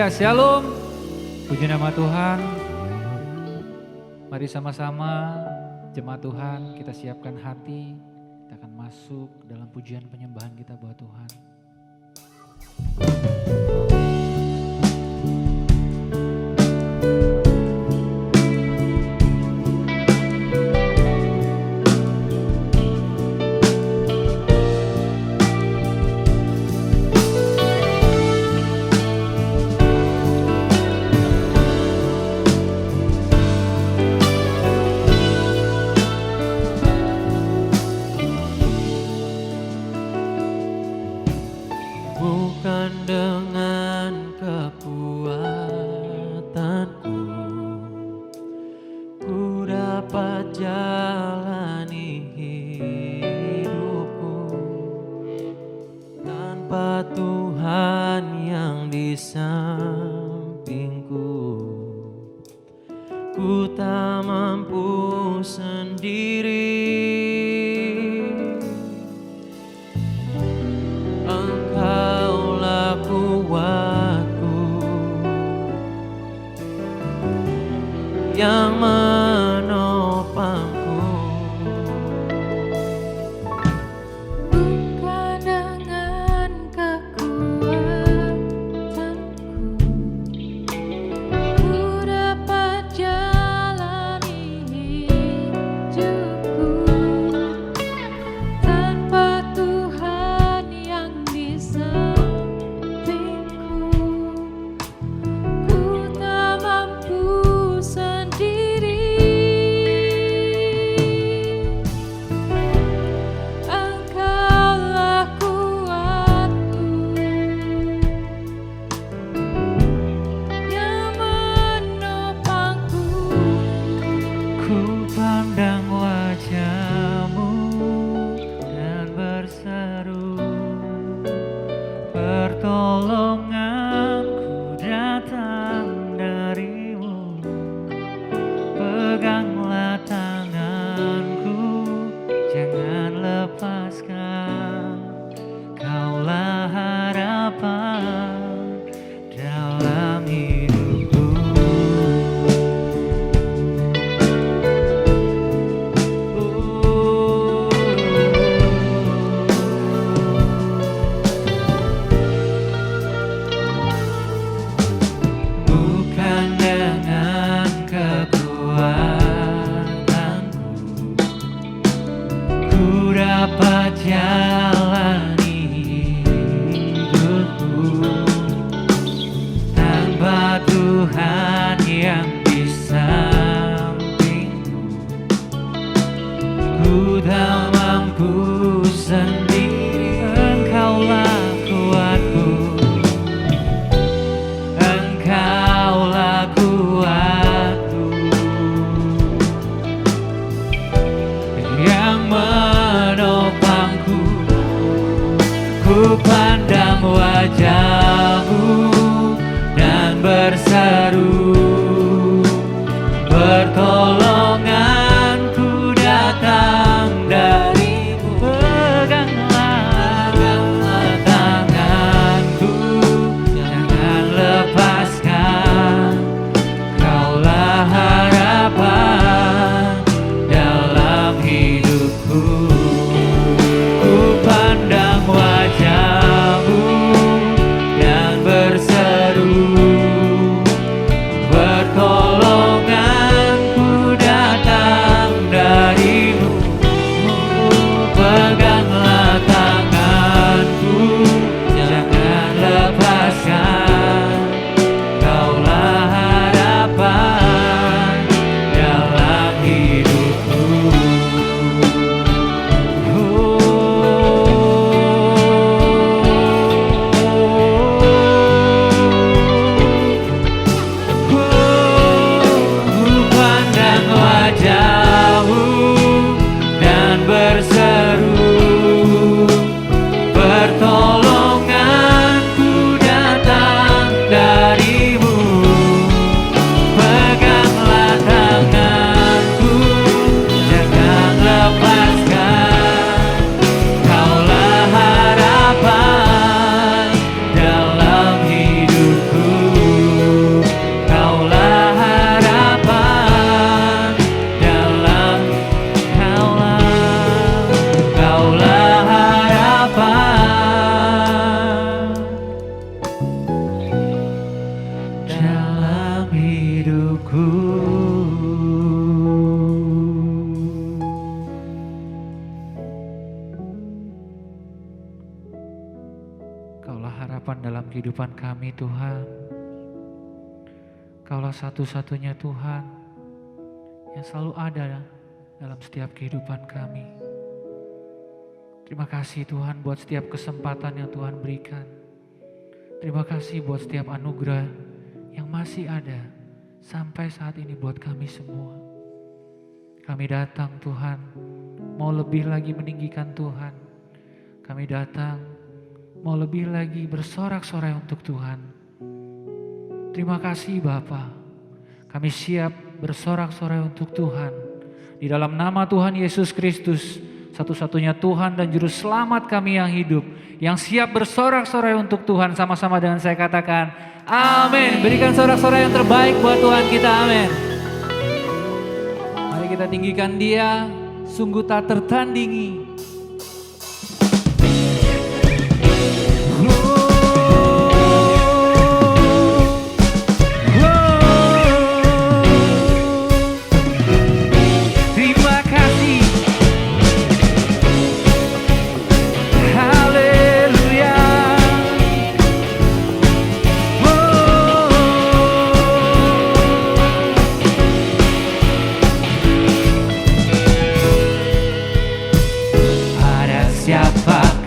Ya, shalom. Puji nama Tuhan. Mari sama-sama jemaat Tuhan kita siapkan hati. Kita akan masuk dalam pujian penyembahan kita buat Tuhan. Bukan dengan kekuatanku ku dapat jalani hidupku tanpa Tuhan yang di sampingku. Ku tak mampu sendiri. Yang menopangku, bukan dengan kekuatanku ku dapat jalani hidupku tanpa Tuhan yang di sampingku. Ku tak mampu pertolonganku datang darimu. Peganglah tanganku, jangan lepaskan. Kaulah harapan dalam hidupku. Dapat jalani hidupku tanpa Tuhan yang di sampingku. Ku tak mampu sendiri. Engkaulah kuatku, Engkaulah kuatku yang menopangku. Ku pandang wajah-Mu dan berseru, pertolonganku datang dari-Mu. Peganglah tanganku, jangan lepaskan. Kaulah harapan dalam hidupku. Pandang wajah-Mu dan berseru, pertolonganku hidupku. Kaulah harapan dalam kehidupan kami Tuhan. Kaulah satu-satunya Tuhan yang selalu ada dalam setiap kehidupan kami. Terima kasih Tuhan buat setiap kesempatan yang Tuhan berikan. Terima kasih buat setiap anugerah yang masih ada sampai saat ini buat kami semua. Kami datang Tuhan, mau lebih lagi meninggikan Tuhan. Kami datang, mau lebih lagi bersorak-sorai untuk Tuhan. Terima kasih Bapa. Kami siap bersorak-sorai untuk Tuhan. Di dalam nama Tuhan Yesus Kristus, satu-satunya Tuhan dan Juru Selamat kami yang hidup, yang siap bersorak-sorai untuk Tuhan. Sama-sama dengan saya katakan, amin. Berikan sorak-sorai yang terbaik buat Tuhan kita, amin. Mari kita tinggikan Dia, sungguh tak tertandingi.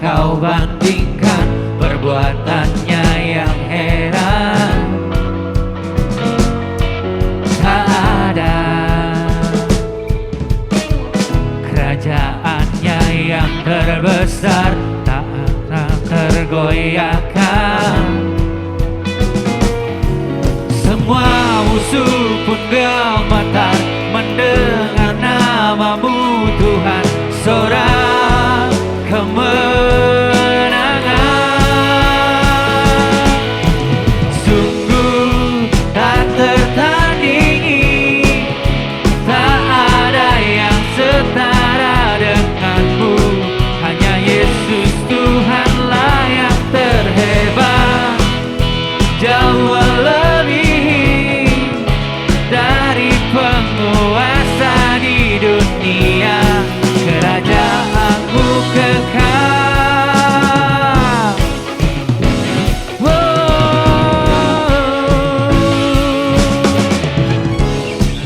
Kau bandingkan perbuatannya yang heran. Tak ada kerajaannya yang terbesar, tak akan tergoyahkan. Semua musuh pun gemetar mendengar namamu Tuhan. Sorak kemenangan, sungguh tak tertandingi. Tak ada yang setara denganmu. Hanya Yesus Tuhanlah yang terhebat, jauh melebihi dari penguasa di dunia. Kerajaanmu kekal.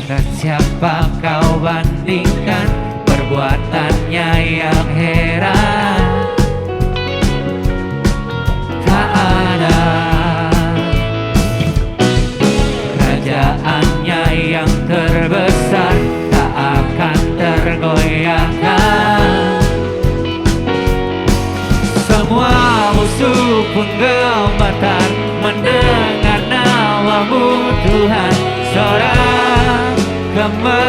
Dan siapa kau bandingkan perbuatannya yang heran? Tak ada kerajaannya yang terbesar, tak akan tergoyahkan. Semua musuh pun gemetar mendengar namamu Tuhan. Sorak kemenangan,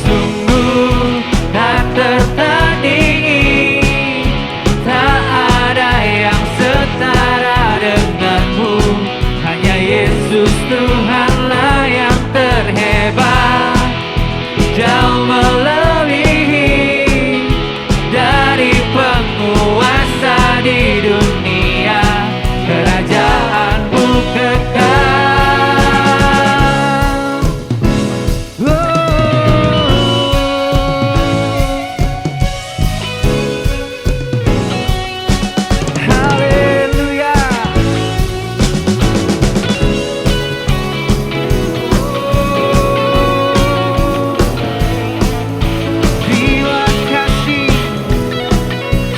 sungguh tak tertandingi. Tak ada yang setara denganmu. Hanya Yesus Tuhanlah yang terhebat, jauh melebihi dari penguasa di dunia. Kerajaanmu kekal. Haleluya. Terima kasih,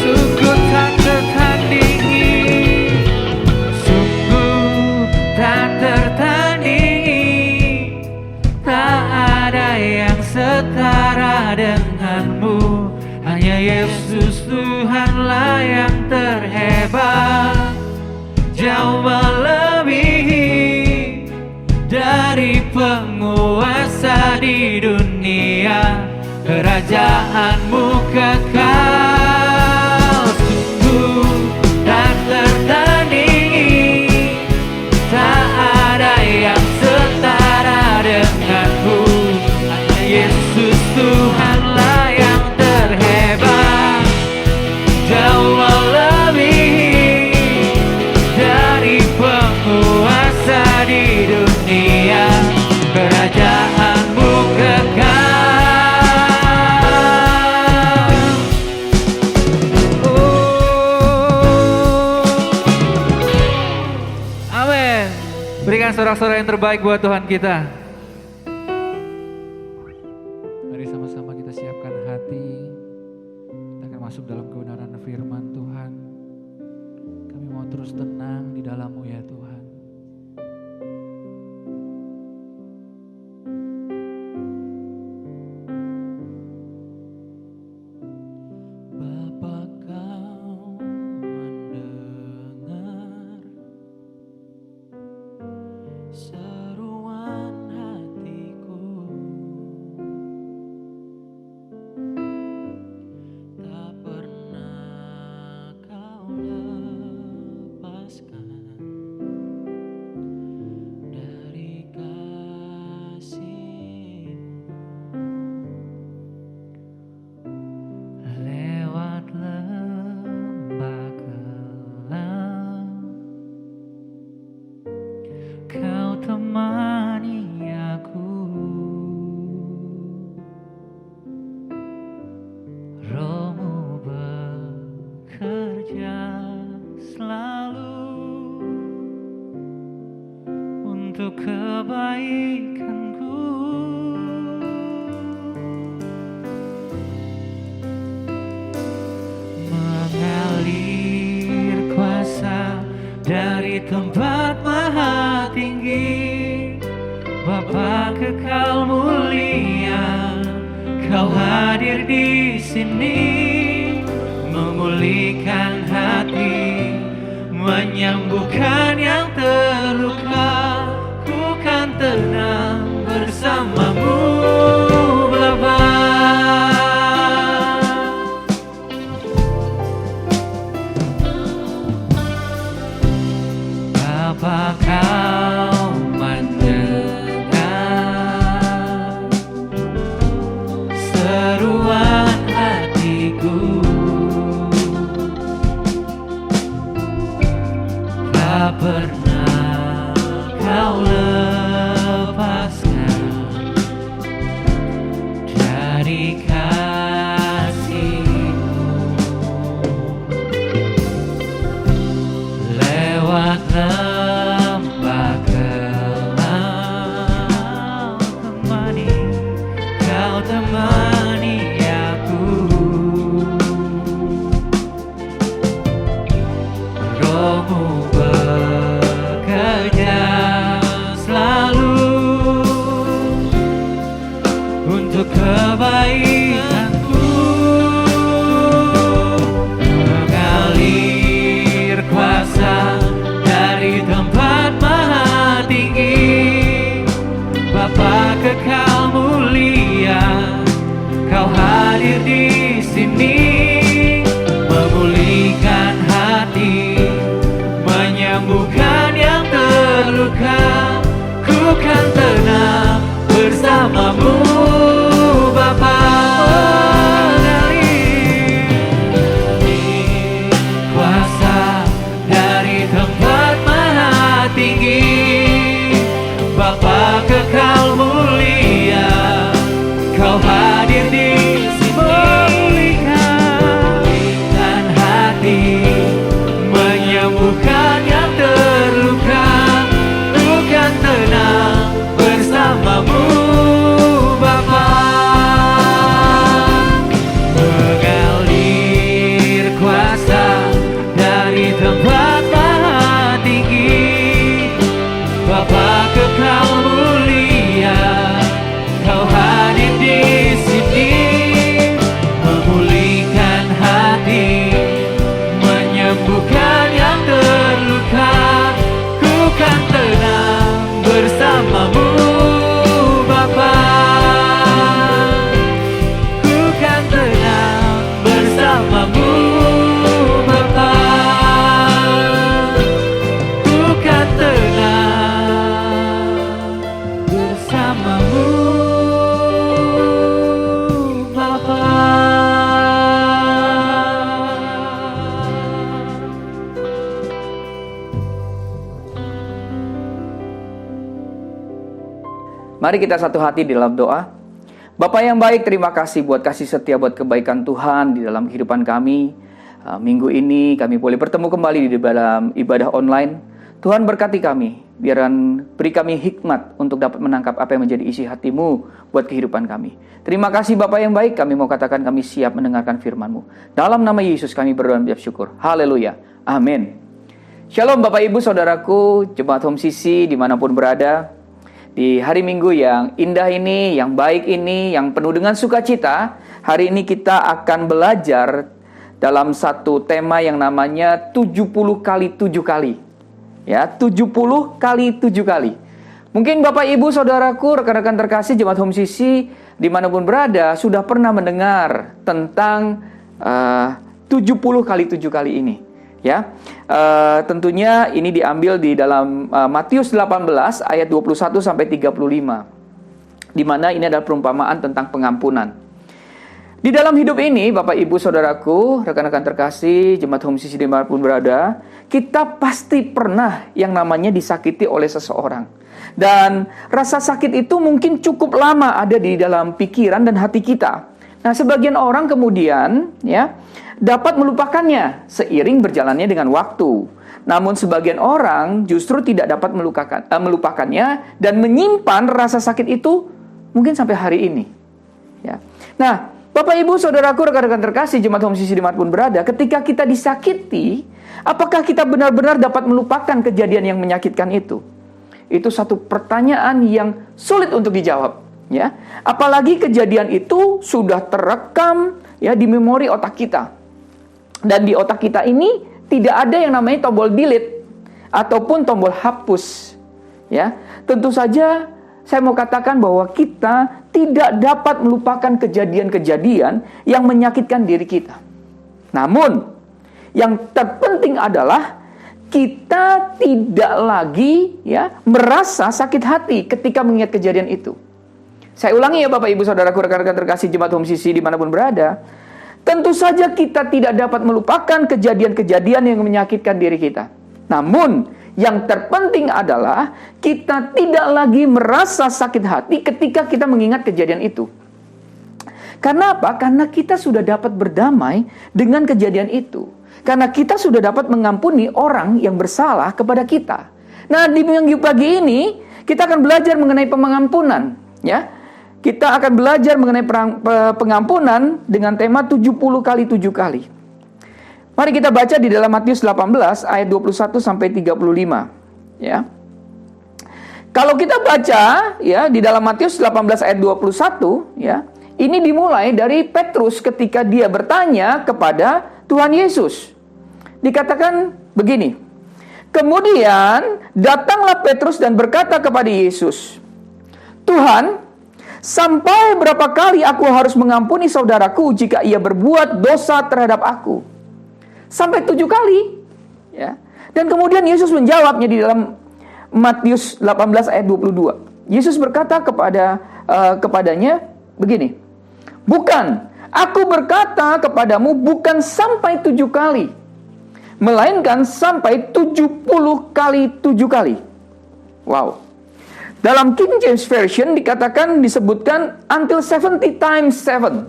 sungguh tak tertandingi. Sungguh tak tertandingi. Tak ada yang setara denganmu. Hanya Yesus Tuhanlah yang terhebat, jauh melebihi dari penguasa di dunia. Kerajaanmu kekal. Sungguh tak tertandingi. Tak ada yang setara denganmu. Hanya Yesus Tuhanlah yang terhebat, jauh melebihi dari Berikan sorak-sorai yang terbaik buat Tuhan kita. Mari sama-sama kita siapkan hati. Kita akan masuk dalam kebenaran firman Tuhan. Kami mau terus tenang di dalam-Mu ya Tuhan. Bapa, Kau mendengar seruan hatiku, tak pernah Kau lepaskan dari kasih-Mu. Lewat lembah gelap, Kau temani aku. Roh-Mu bekerja selalu untuk kebaikanku. Mengalir kuasa dari tempat maha tinggi, Bapa kekal mulia, Kau hadir di sini, memulihkan hati, menyembuhkan yang terluka. Ku kan tenang bersama-Mu, Bapa. Bapa, Kau mendengar seruan hatiku, tak pernah Kau lepaskan dari kasih-Mu. Lewat lembah gelap, Kau temani aku. Roh-Mu bekerja selalu untuk kebaikanku. Mengalir kuasa dari tempat maha tinggi, Bapa kekal mulia, Kau hadir di sini, memulihkan hati, menyembuhkan yang terluka. Ku kan tenang bersama-Mu, Bapa. Mengalir kuasa dari tempat maha tinggi, Bapa kekal mulia, Kau hadir di sini, memulihkan hati, menyembuhkan yang terluka. Ku kan tenang bersama-Mu, Bapa. Mengalir kuasa dari tempat maha tinggi, Bapa kekal mulia, Kau hadir di sini, memulihkan hati, menyembuhkan yang terluka. Ku kan tenang bersama-Mu, Bapa. Ku kan tenang bersama-Mu, Bapa. Ku kan tenang bersama-Mu, Bapa. Mari kita satu hati di dalam doa. Bapa yang baik, terima kasih buat kasih setia, buat kebaikan Tuhan di dalam kehidupan kami. Minggu ini kami boleh bertemu kembali di dalam ibadah online. Tuhan berkati kami, beri kami hikmat untuk dapat menangkap apa yang menjadi isi hati-Mu buat kehidupan kami. Terima kasih Bapa yang baik, kami mau katakan kami siap mendengarkan firman-Mu. Dalam nama Yesus kami berdoa dan bersyukur. Haleluya. Amin. Shalom Bapak Ibu Saudaraku, Jemaat Home Sisi dimanapun berada. Di hari Minggu yang indah ini, yang baik ini, yang penuh dengan sukacita, hari ini kita akan belajar dalam satu tema yang namanya 70 kali 7 kali. Ya, 70 kali 7 kali. Mungkin Bapak Ibu Saudaraku, rekan-rekan terkasih Jemaat Home Sisi dimanapun berada sudah pernah mendengar tentang 70 kali 7 kali ini. Ya, tentunya ini diambil di dalam Matius 18 ayat 21 sampai 35. Di mana ini adalah perumpamaan tentang pengampunan. Di dalam hidup ini, Bapak Ibu Saudaraku, rekan-rekan terkasih, Jemaat Home Sisi dimanapun berada, kita pasti pernah yang namanya disakiti oleh seseorang. Dan rasa sakit itu mungkin cukup lama ada di dalam pikiran dan hati kita. Nah, sebagian orang kemudian ya dapat melupakannya seiring berjalannya dengan waktu. Namun sebagian orang justru tidak dapat melupakannya dan menyimpan rasa sakit itu mungkin sampai hari ini. Ya. Nah, Bapak Ibu Saudaraku, rekan-rekan terkasih Jemaat Home Sisi dimanapun berada, ketika kita disakiti, apakah kita benar-benar dapat melupakan kejadian yang menyakitkan itu? Itu satu pertanyaan yang sulit untuk dijawab, ya. Apalagi kejadian itu sudah terekam ya di memori otak kita. Dan di otak kita ini tidak ada yang namanya tombol delete ataupun tombol hapus, ya. Tentu saja saya mau katakan bahwa kita tidak dapat melupakan kejadian-kejadian yang menyakitkan diri kita. Namun, yang terpenting adalah kita tidak lagi ya merasa sakit hati ketika mengingat kejadian itu. Saya ulangi ya Bapak Ibu Saudaraku, rekan-rekan terkasih Jemaat Home Sisi dimanapun berada. Tentu saja kita tidak dapat melupakan kejadian-kejadian yang menyakitkan diri kita. Namun, yang terpenting adalah kita tidak lagi merasa sakit hati ketika kita mengingat kejadian itu. Karena apa? Karena kita sudah dapat berdamai dengan kejadian itu. Karena kita sudah dapat mengampuni orang yang bersalah kepada kita. Nah, di minggu pagi ini kita akan belajar mengenai pengampunan, ya. Kita akan belajar mengenai pengampunan dengan tema 70 kali 7 kali. Mari kita baca di dalam Matius 18 ayat 21 sampai 35, ya. Kalau kita baca ya di dalam Matius 18 ayat 21, ya. Ini dimulai dari Petrus ketika dia bertanya kepada Tuhan Yesus. Dikatakan begini. Kemudian datanglah Petrus dan berkata kepada Yesus, "Tuhan, sampai berapa kali aku harus mengampuni saudaraku jika ia berbuat dosa terhadap aku?" Sampai 7 kali, ya. Dan kemudian Yesus menjawabnya di dalam Matius 18 ayat 22. Yesus berkata kepadanya begini, "Bukan, aku berkata kepadamu bukan sampai 7 kali, melainkan sampai 70 kali 7 kali." Wow. Dalam King James Version disebutkan until 70 times 7.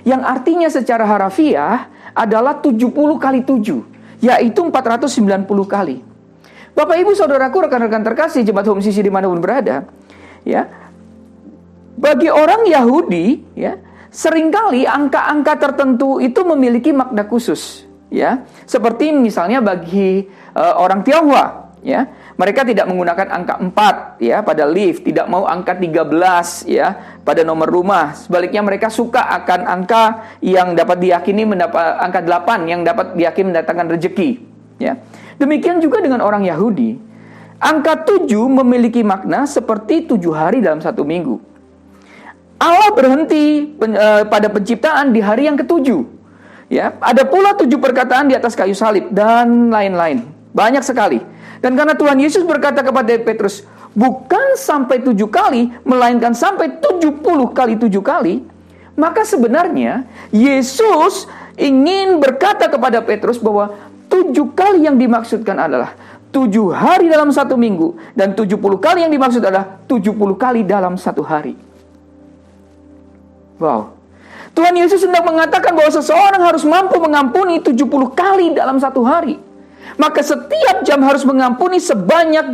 Yang artinya secara harafiah adalah 70 kali 7, yaitu 490 kali. Bapak Ibu Saudaraku, rekan-rekan terkasih Jemaat Home Sisi dimanapun berada, ya. Bagi orang Yahudi, ya, seringkali angka-angka tertentu itu memiliki makna khusus, ya. Seperti misalnya bagi orang Tionghoa, ya, mereka tidak menggunakan angka 4 ya pada lift, tidak mau angka 13 ya pada nomor rumah. Sebaliknya mereka suka akan angka yang dapat diyakini angka 8 yang dapat diyakini mendatangkan rezeki, ya. Demikian juga dengan orang Yahudi. Angka 7 memiliki makna seperti 7 hari dalam 1 minggu. Allah berhenti pada penciptaan di hari yang ke-7. Ya, ada pula 7 perkataan di atas kayu salib dan lain-lain. Banyak sekali. Dan karena Tuhan Yesus berkata kepada Petrus, bukan sampai 7 kali, melainkan sampai 70 kali 7 kali, maka sebenarnya Yesus ingin berkata kepada Petrus bahwa 7 kali yang dimaksudkan adalah 7 hari dalam 1 minggu, dan 70 kali yang dimaksud adalah 70 kali dalam 1 hari. Wow. Tuhan Yesus hendak mengatakan bahwa seseorang harus mampu mengampuni 70 kali dalam 1 hari. maka setiap jam harus mengampuni sebanyak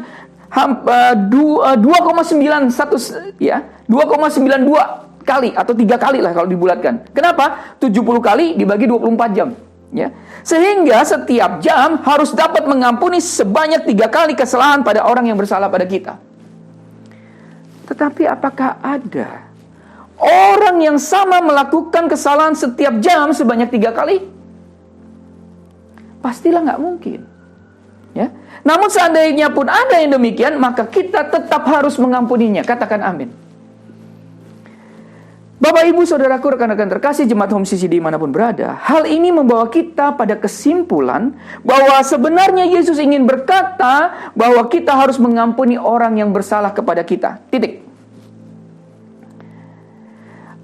2,92 kali atau 3 kali lah kalau dibulatkan. Kenapa? 70 kali dibagi 24 jam. Ya. Sehingga setiap jam harus dapat mengampuni sebanyak 3 kali kesalahan pada orang yang bersalah pada kita. Tetapi apakah ada orang yang sama melakukan kesalahan setiap jam sebanyak 3 kali? Pastilah nggak mungkin. Ya. Namun seandainya pun ada yang demikian, maka kita tetap harus mengampuninya. Katakan amin. Bapak, Ibu, Saudaraku, rekan-rekan terkasih Jemaat Home CC dimanapun berada, hal ini membawa kita pada kesimpulan bahwa sebenarnya Yesus ingin berkata bahwa kita harus mengampuni orang yang bersalah kepada kita. Titik.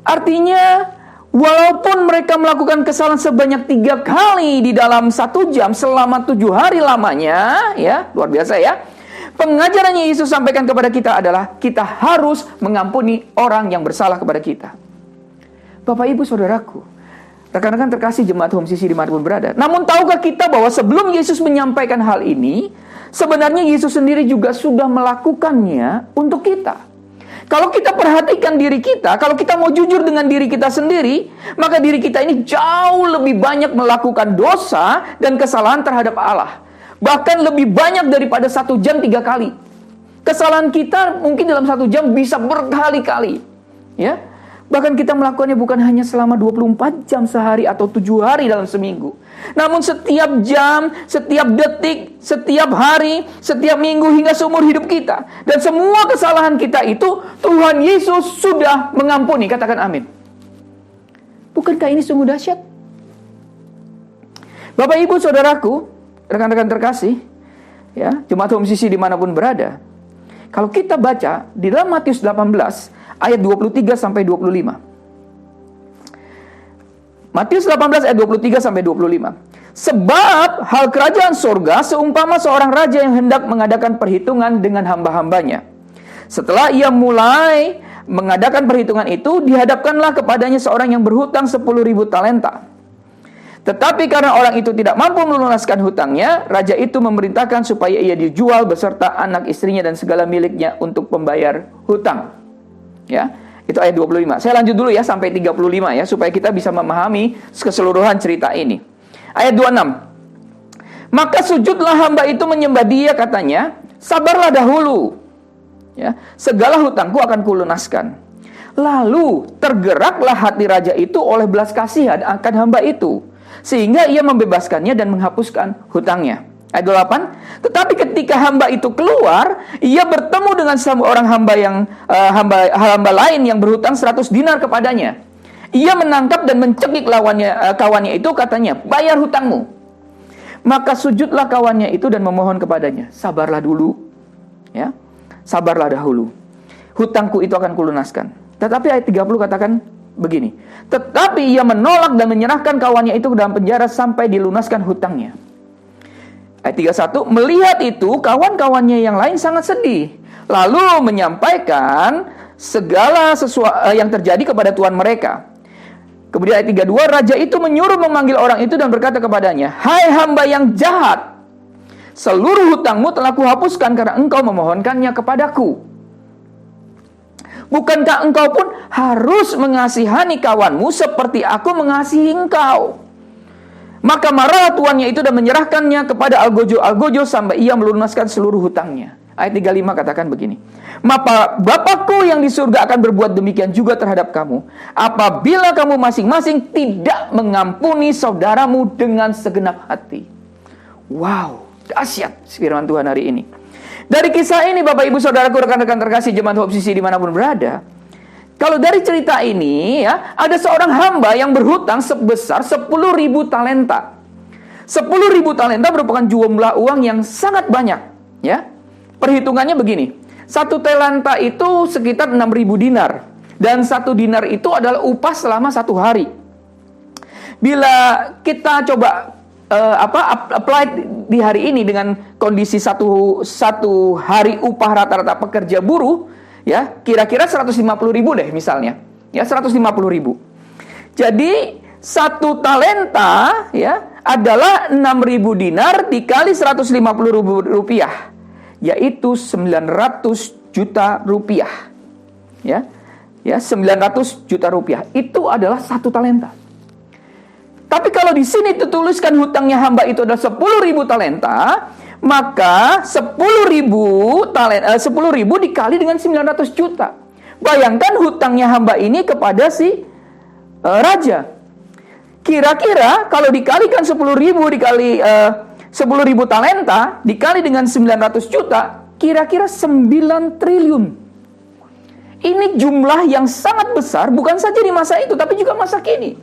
Artinya, walaupun mereka melakukan kesalahan sebanyak 3 kali di dalam 1 jam selama 7 hari lamanya, ya, luar biasa ya. Pengajarannya Yesus sampaikan kepada kita adalah kita harus mengampuni orang yang bersalah kepada kita. Bapak, Ibu, Saudaraku, rekan-rekan terkasih Jemaat Home CC dimanapun berada. Namun tahukah kita bahwa sebelum Yesus menyampaikan hal ini, sebenarnya Yesus sendiri juga sudah melakukannya untuk kita. Kalau kita perhatikan diri kita, kalau kita mau jujur dengan diri kita sendiri, maka diri kita ini jauh lebih banyak melakukan dosa dan kesalahan terhadap Allah. Bahkan lebih banyak daripada 1 jam 3 kali. Kesalahan kita mungkin dalam 1 jam bisa berkali-kali. Ya. Bahkan kita melakukannya bukan hanya selama 24 jam sehari atau 7 hari dalam seminggu. Namun setiap jam, setiap detik, setiap hari, setiap minggu hingga seumur hidup kita. Dan semua kesalahan kita itu Tuhan Yesus sudah mengampuni. Katakan amin. Bukankah ini sungguh dahsyat? Bapak, Ibu, Saudaraku, rekan-rekan terkasih, ya, Jemaat Home CC dimanapun berada. Kalau kita baca di dalam Matius 18 ayat 23 sampai 25. Matius 18 ayat 23 sampai 25. Sebab hal kerajaan surga seumpama seorang raja yang hendak mengadakan perhitungan dengan hamba-hambanya. Setelah ia mulai mengadakan perhitungan itu, dihadapkanlah kepadanya seorang yang berhutang 10.000 talenta. Tetapi karena orang itu tidak mampu melunaskan hutangnya, raja itu memerintahkan supaya ia dijual beserta anak istrinya dan segala miliknya untuk pembayar hutang. Ya, itu ayat 25. Saya lanjut dulu ya sampai 35 ya supaya kita bisa memahami keseluruhan cerita ini. Ayat 26. Maka sujudlah hamba itu menyembah dia, katanya, sabarlah dahulu. Ya, segala hutangku akan kulunaskan. Lalu tergeraklah hati raja itu oleh belas kasihan akan hamba itu, sehingga ia membebaskannya dan menghapuskan hutangnya. Ayat 28. Tetapi ketika hamba itu keluar, ia bertemu dengan seorang hamba lain yang berhutang 100 dinar kepadanya. Ia menangkap dan mencekik kawannya itu, katanya, bayar hutangmu. Maka sujudlah kawannya itu dan memohon kepadanya, sabarlah dulu, ya, sabarlah dahulu. Hutangku itu akan kulunaskan. Tetapi ayat 30 katakan begini. Tetapi ia menolak dan menyerahkan kawannya itu ke dalam penjara sampai dilunaskan hutangnya. Ayat 31, melihat itu kawan-kawannya yang lain sangat sedih, lalu menyampaikan segala sesuatu yang terjadi kepada tuan mereka. Kemudian ayat 32, raja itu menyuruh memanggil orang itu dan berkata kepadanya, hai hamba yang jahat, seluruh hutangmu telah kuhapuskan karena engkau memohonkannya kepadaku. Bukankah engkau pun harus mengasihani kawanmu seperti aku mengasihi engkau? Maka marah tuannya itu dan menyerahkannya kepada algojo sampai ia melunaskan seluruh hutangnya. Ayat 35 katakan begini. Maka Bapakku yang di surga akan berbuat demikian juga terhadap kamu, apabila kamu masing-masing tidak mengampuni saudaramu dengan segenap hati. Wow, dahsyat firman Tuhan hari ini. Dari kisah ini, Bapak, Ibu, Saudaraku, rekan-rekan terkasih Jemaat Home CC dimanapun berada, kalau dari cerita ini, ya, ada seorang hamba yang berhutang sebesar 10.000 talenta. 10.000 talenta merupakan jumlah uang yang sangat banyak. Ya, perhitungannya begini. 1 talenta itu sekitar 6.000 dinar. Dan 1 dinar itu adalah upah selama 1 hari. Bila kita coba apply di hari ini dengan kondisi satu hari upah rata-rata pekerja buruh, ya, kira-kira 150.000 deh misalnya. Ya, 150.000. Jadi 1 talenta, ya, adalah 6.000 dinar dikali 150.000 rupiah, yaitu 900 juta rupiah. Ya, 900 juta rupiah. Itu adalah 1 talenta. Tapi kalau di sini dituliskan hutangnya hamba itu adalah 10.000 talenta, maka 10.000 dikali dengan 900 juta. Bayangkan hutangnya hamba ini kepada si raja. Kira-kira kalau dikalikan 10.000 dikali 10.000 talenta dikali dengan 900 juta, kira-kira 9 triliun. Ini jumlah yang sangat besar, bukan saja di masa itu, tapi juga masa kini.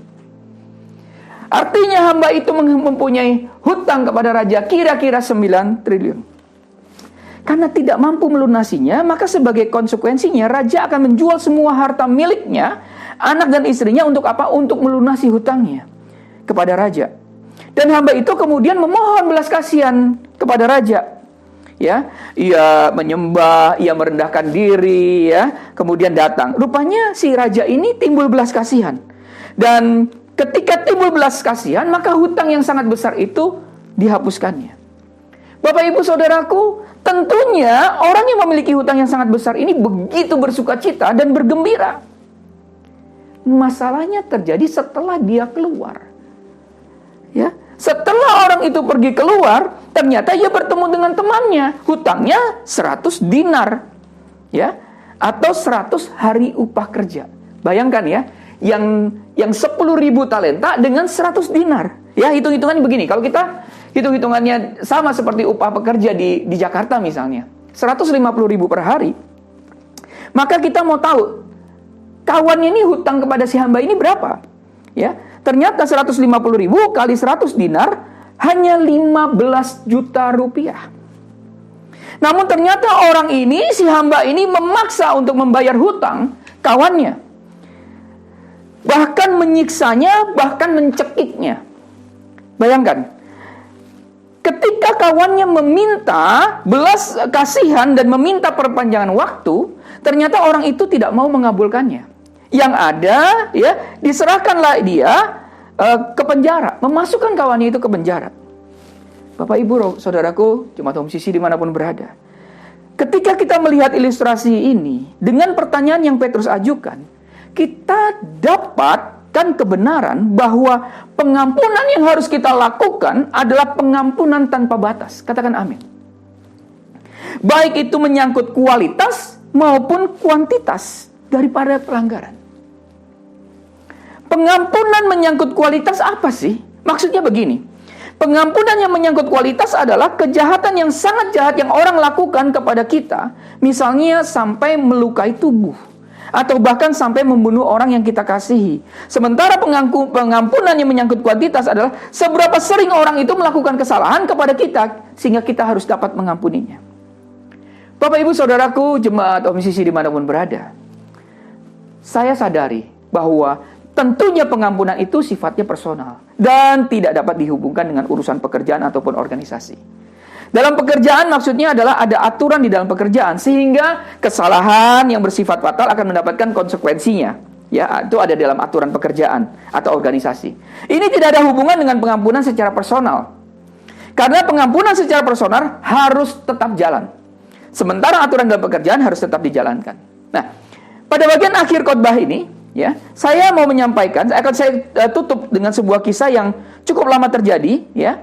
Artinya hamba itu mempunyai hutang kepada raja kira-kira 9 triliun. Karena tidak mampu melunasinya, maka sebagai konsekuensinya raja akan menjual semua harta miliknya, anak dan istrinya untuk apa? Untuk melunasi hutangnya kepada raja. Dan hamba itu kemudian memohon belas kasihan kepada raja. Ya, ia menyembah, ia merendahkan diri, ya, kemudian datang. Rupanya si raja ini timbul belas kasihan. Dan ketika timbul belas kasihan, maka hutang yang sangat besar itu dihapuskannya. Bapak Ibu Saudaraku, tentunya orang yang memiliki hutang yang sangat besar ini begitu bersukacita dan bergembira. Masalahnya terjadi setelah dia keluar. Ya, setelah orang itu pergi keluar, ternyata ia bertemu dengan temannya, hutangnya 100 dinar, ya, atau 100 hari upah kerja. Bayangkan ya, yang 10.000 talenta dengan 100 dinar. Ya, hitung-hitungannya begini. Kalau kita hitung-hitungannya sama seperti upah pekerja di Jakarta misalnya, 150.000 per hari. Maka kita mau tahu kawannya ini hutang kepada si hamba ini berapa? Ya, ternyata 150.000 kali 100 dinar hanya 15 juta rupiah. Namun ternyata orang ini, si hamba ini memaksa untuk membayar hutang kawannya. Bahkan menyiksanya, bahkan mencekiknya. Bayangkan, ketika kawannya meminta belas kasihan dan meminta perpanjangan waktu, ternyata orang itu tidak mau mengabulkannya. Yang ada, ya, diserahkanlah dia ke penjara, memasukkan kawannya itu ke penjara. Bapak Ibu Saudaraku, Jemaat Home CC dimanapun berada, ketika kita melihat ilustrasi ini dengan pertanyaan yang Petrus ajukan, kita dapatkan kebenaran bahwa pengampunan yang harus kita lakukan adalah pengampunan tanpa batas. Katakan amin. Baik itu menyangkut kualitas maupun kuantitas daripada pelanggaran. Pengampunan menyangkut kualitas apa sih? Maksudnya begini. Pengampunan yang menyangkut kualitas adalah kejahatan yang sangat jahat yang orang lakukan kepada kita. Misalnya sampai melukai tubuh. Atau bahkan sampai membunuh orang yang kita kasihi. Sementara pengampunan yang menyangkut kuantitas adalah seberapa sering orang itu melakukan kesalahan kepada kita, sehingga kita harus dapat mengampuninya. Bapak Ibu Saudaraku, Jemaat Home CC dimanapun berada, saya sadari bahwa tentunya pengampunan itu sifatnya personal dan tidak dapat dihubungkan dengan urusan pekerjaan ataupun organisasi. Dalam pekerjaan maksudnya adalah ada aturan di dalam pekerjaan sehingga kesalahan yang bersifat fatal akan mendapatkan konsekuensinya. Ya, itu ada dalam aturan pekerjaan atau organisasi. Ini tidak ada hubungan dengan pengampunan secara personal. Karena pengampunan secara personal harus tetap jalan. Sementara aturan dalam pekerjaan harus tetap dijalankan. Nah, pada bagian akhir khotbah ini, ya, saya mau menyampaikan, akan saya tutup dengan sebuah kisah yang cukup lama terjadi, ya,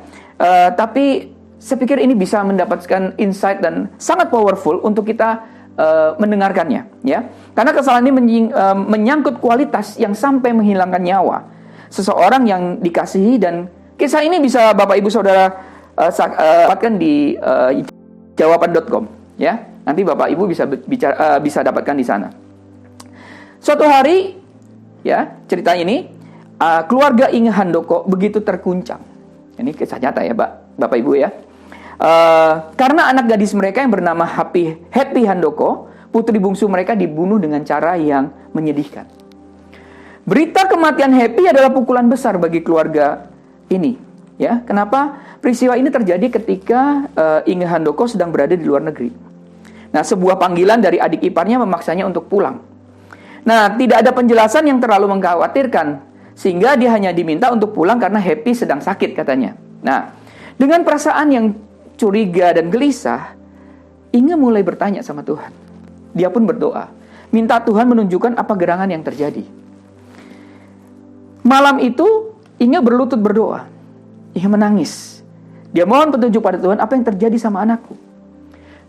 tapi saya pikir ini bisa mendapatkan insight dan sangat powerful untuk kita mendengarkannya, ya. Karena kesalahan ini menyangkut kualitas yang sampai menghilangkan nyawa seseorang yang dikasihi, dan kisah ini bisa Bapak Ibu Saudara dapatkan di jawaban.com, ya. Nanti Bapak Ibu bisa dapatkan di sana. Suatu hari, ya, cerita ini, keluarga Inge Handoko begitu terguncang. Ini kisah nyata ya, Bapak Ibu ya. Karena anak gadis mereka yang bernama Happy Handoko, putri bungsu mereka dibunuh dengan cara yang menyedihkan. Berita kematian Happy adalah pukulan besar bagi keluarga ini. Ya, kenapa? Peristiwa ini terjadi ketika Inge Handoko sedang berada di luar negeri. Nah, sebuah panggilan dari adik iparnya memaksanya untuk pulang. Nah, tidak ada penjelasan yang terlalu mengkhawatirkan, Sehingga dia hanya diminta untuk pulang karena Happy sedang sakit katanya. Nah, dengan perasaan yang curiga dan gelisah, Inge mulai bertanya sama Tuhan. Dia pun berdoa, minta Tuhan menunjukkan apa gerangan yang terjadi. Malam itu, Inge berlutut berdoa. Inge menangis. Dia mohon petunjuk pada Tuhan, apa yang terjadi sama anakku.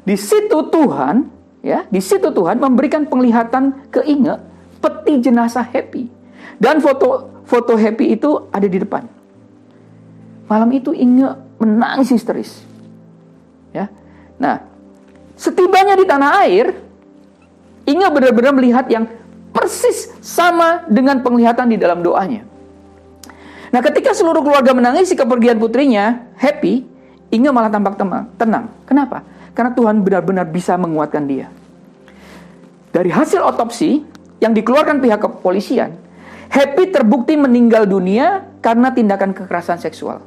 Di situ Tuhan memberikan penglihatan ke Inge peti jenazah Happy. Dan foto Happy itu ada di depan. Malam itu Inge menangis histeris. Ya. Nah, setibanya di tanah air, Inge benar-benar melihat yang persis sama dengan penglihatan di dalam doanya. Nah, ketika seluruh keluarga menangisi kepergian putrinya, Happy, Inge malah tampak tenang. Kenapa? Karena Tuhan benar-benar bisa menguatkan dia. Dari hasil otopsi yang dikeluarkan pihak kepolisian, Happy terbukti meninggal dunia karena tindakan kekerasan seksual.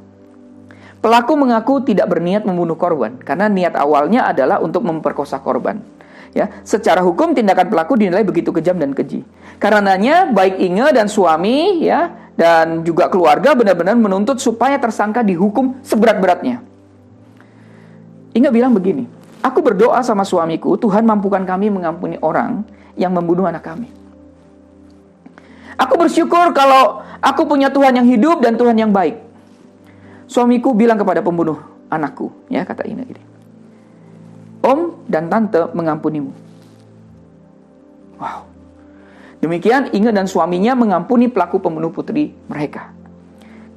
Pelaku mengaku tidak berniat membunuh korban karena niat awalnya adalah untuk memperkosa korban. Ya, secara hukum tindakan pelaku dinilai begitu kejam dan keji. Karenanya baik Inge dan suami ya dan juga keluarga benar-benar menuntut supaya tersangka dihukum seberat-beratnya. Inge bilang begini, aku berdoa sama suamiku, Tuhan mampukan kami mengampuni orang yang membunuh anak kami. Aku bersyukur kalau aku punya Tuhan yang hidup dan Tuhan yang baik. Suamiku bilang kepada pembunuh anakku, ya kata Inge ini, Om dan Tante mengampunimu. Wow. Demikian Inge dan suaminya mengampuni pelaku pembunuh putri mereka.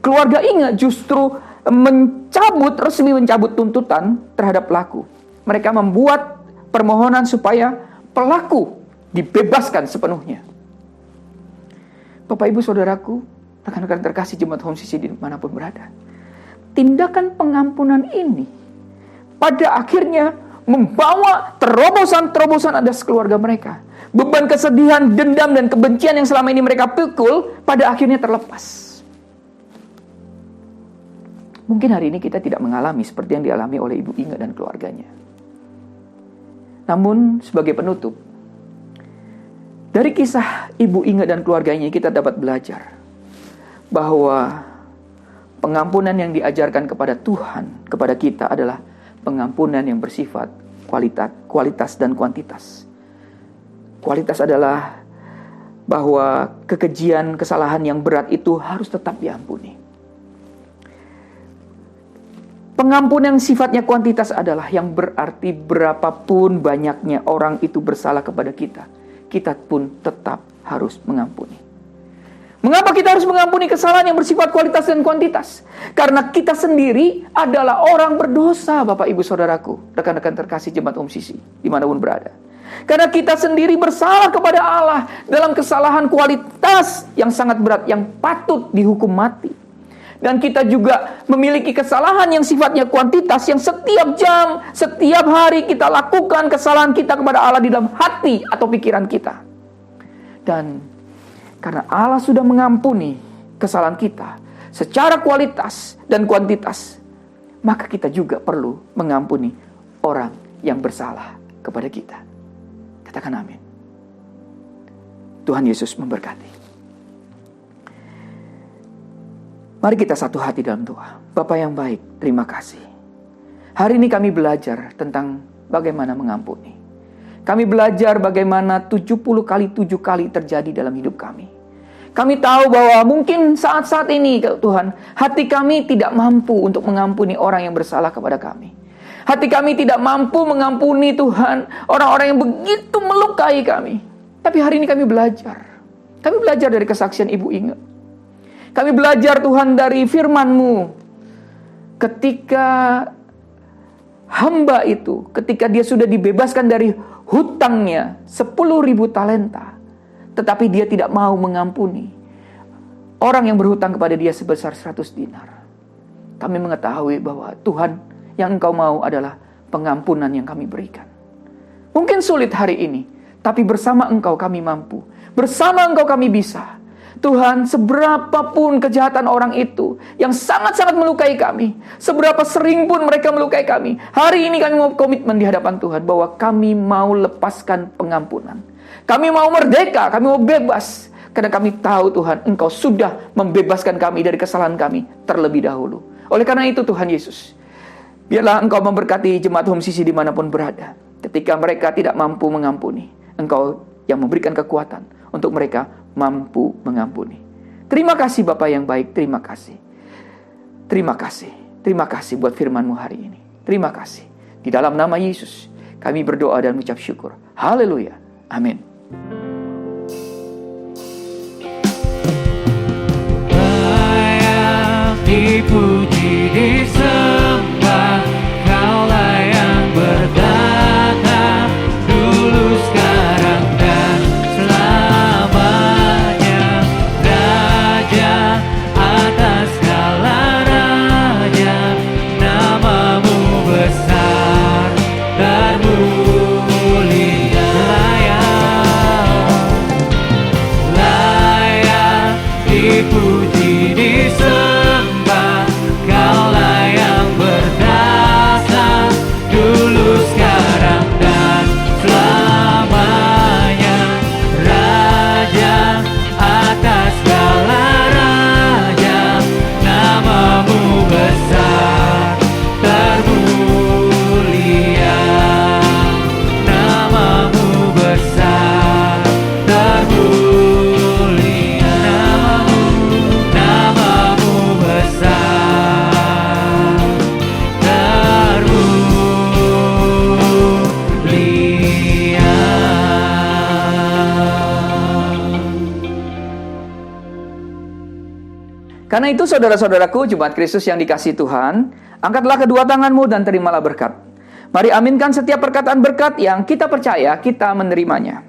Keluarga Inge justru resmi mencabut tuntutan terhadap pelaku. Mereka membuat permohonan supaya pelaku dibebaskan sepenuhnya. Bapak, Ibu, Saudaraku, rekan-rekan terkasih Jemaat Home CC dimanapun berada. Tindakan pengampunan ini pada akhirnya membawa terobosan-terobosan atas keluarga mereka. Beban kesedihan, dendam, dan kebencian yang selama ini mereka pikul pada akhirnya terlepas. Mungkin hari ini kita tidak mengalami seperti yang dialami oleh Ibu Inge dan keluarganya. Namun sebagai penutup, dari kisah Ibu Inge dan keluarganya kita dapat belajar bahwa pengampunan yang diajarkan kepada Tuhan, kepada kita adalah pengampunan yang bersifat kualitas dan kuantitas. Kualitas adalah bahwa kekejian, kesalahan yang berat itu harus tetap diampuni. Pengampunan yang sifatnya kuantitas adalah yang berarti berapapun banyaknya orang itu bersalah kepada kita, kita pun tetap harus mengampuni. Mengapa kita harus mengampuni kesalahan yang bersifat kualitas dan kuantitas? Karena kita sendiri adalah orang berdosa, Bapak, Ibu, Saudaraku, rekan-rekan terkasih Jemaat Home CC, dimanapun berada. Karena kita sendiri bersalah kepada Allah dalam kesalahan kualitas yang sangat berat, yang patut dihukum mati. Dan kita juga memiliki kesalahan yang sifatnya kuantitas, yang setiap jam, setiap hari kita lakukan kesalahan kita kepada Allah di dalam hati atau pikiran kita. Dan karena Allah sudah mengampuni kesalahan kita secara kualitas dan kuantitas, maka kita juga perlu mengampuni orang yang bersalah kepada kita. Katakan amin. Tuhan Yesus memberkati. Mari kita satu hati dalam doa. Bapa yang baik, terima kasih. Hari ini kami belajar tentang bagaimana mengampuni. Kami belajar bagaimana 70 kali 7 kali terjadi dalam hidup kami. Kami tahu bahwa mungkin saat-saat ini Tuhan, hati kami tidak mampu untuk mengampuni orang yang bersalah kepada kami. Hati kami tidak mampu mengampuni Tuhan orang-orang yang begitu melukai kami. Tapi hari ini kami belajar. Kami belajar dari kesaksian Ibu Inge. Kami belajar Tuhan dari firman-Mu. Ketika hamba itu, ketika dia sudah dibebaskan dari hutangnya 10.000 talenta, tetapi dia tidak mau mengampuni orang yang berhutang kepada dia sebesar 100 dinar. Kami mengetahui bahwa Tuhan yang Engkau mau adalah pengampunan yang kami berikan. Mungkin sulit hari ini, tapi bersama Engkau kami mampu. Bersama Engkau kami bisa. Tuhan, seberapapun kejahatan orang itu yang sangat-sangat melukai kami, seberapa sering pun mereka melukai kami, hari ini kami mau komitmen di hadapan Tuhan bahwa kami mau lepaskan pengampunan. Kami mau merdeka, kami mau bebas. Karena kami tahu Tuhan, Engkau sudah membebaskan kami dari kesalahan kami terlebih dahulu. Oleh karena itu Tuhan Yesus, biarlah Engkau memberkati jemaat Home Sisi dimanapun berada. Ketika mereka tidak mampu mengampuni, Engkau yang memberikan kekuatan untuk mereka mampu mengampuni. Terima kasih Bapa yang baik, terima kasih. Terima kasih. Terima kasih buat firman-Mu hari ini. Terima kasih. Di dalam nama Yesus, kami berdoa dan mengucap syukur. Haleluya. Amin. Layak dipuji, disembah, Kaulah yang bertata dulu, sekarang, dan selamanya. Raja atas segala raja, namamu besar, termulia. Layak dipuji, disembah, Kaulah yang berdasar dulu, sekarang, dan selamanya. Raja atas segala raja, namamu besar, termulia. Namamu besar, termulia. Namamu besar, termulia. Karena itu saudara-saudaraku, jemaat Kristus yang dikasihi Tuhan, angkatlah kedua tanganmu dan terimalah berkat. Mari aminkan setiap perkataan berkat yang kita percaya kita menerimanya.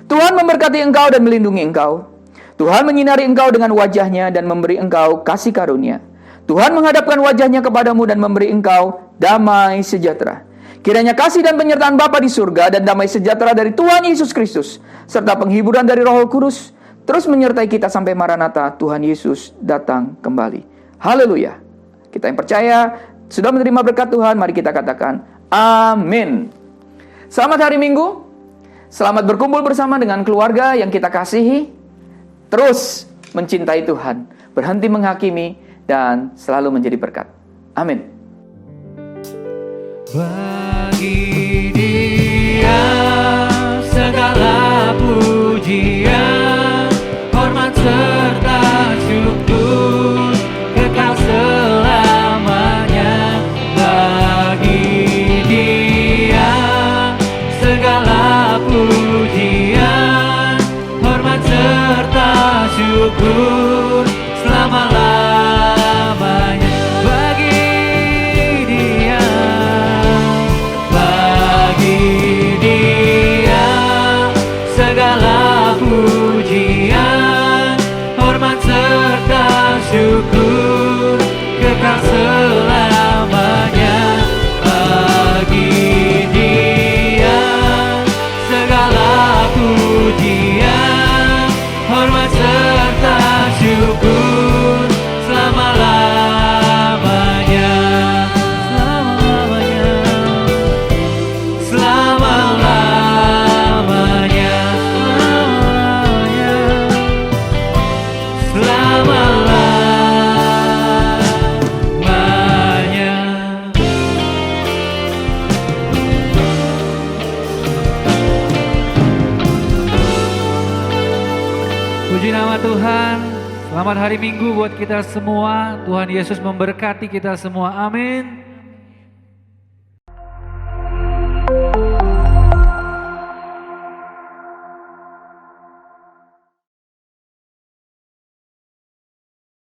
Tuhan memberkati engkau dan melindungi engkau. Tuhan menyinari engkau dengan wajahnya dan memberi engkau kasih karunia. Tuhan menghadapkan wajahnya kepadamu dan memberi engkau damai sejahtera. Kiranya kasih dan penyertaan Bapa di surga dan damai sejahtera dari Tuhan Yesus Kristus, serta penghiburan dari Roh Kudus, terus menyertai kita sampai Maranatha, Tuhan Yesus datang kembali. Haleluya. Kita yang percaya sudah menerima berkat Tuhan, mari kita katakan amin. Selamat hari Minggu. Selamat berkumpul bersama dengan keluarga yang kita kasihi. Terus mencintai Tuhan, berhenti menghakimi, dan selalu menjadi berkat. Amin. Bagi Dia segala pujian, hormat serta syukur, kekal selamanya. Bagi Dia segala pujian, hormat serta syukur, selama-lamanya. Bagi Dia segala pujian, hormat serta syukur, kekal selamanya. Bagi Dia segala pujian, hormat serta syukur, selama-lamanya. Selama-lamanya. Puji nama Tuhan. Selamat hari Minggu buat kita semua. Tuhan Yesus memberkati kita semua. Amin.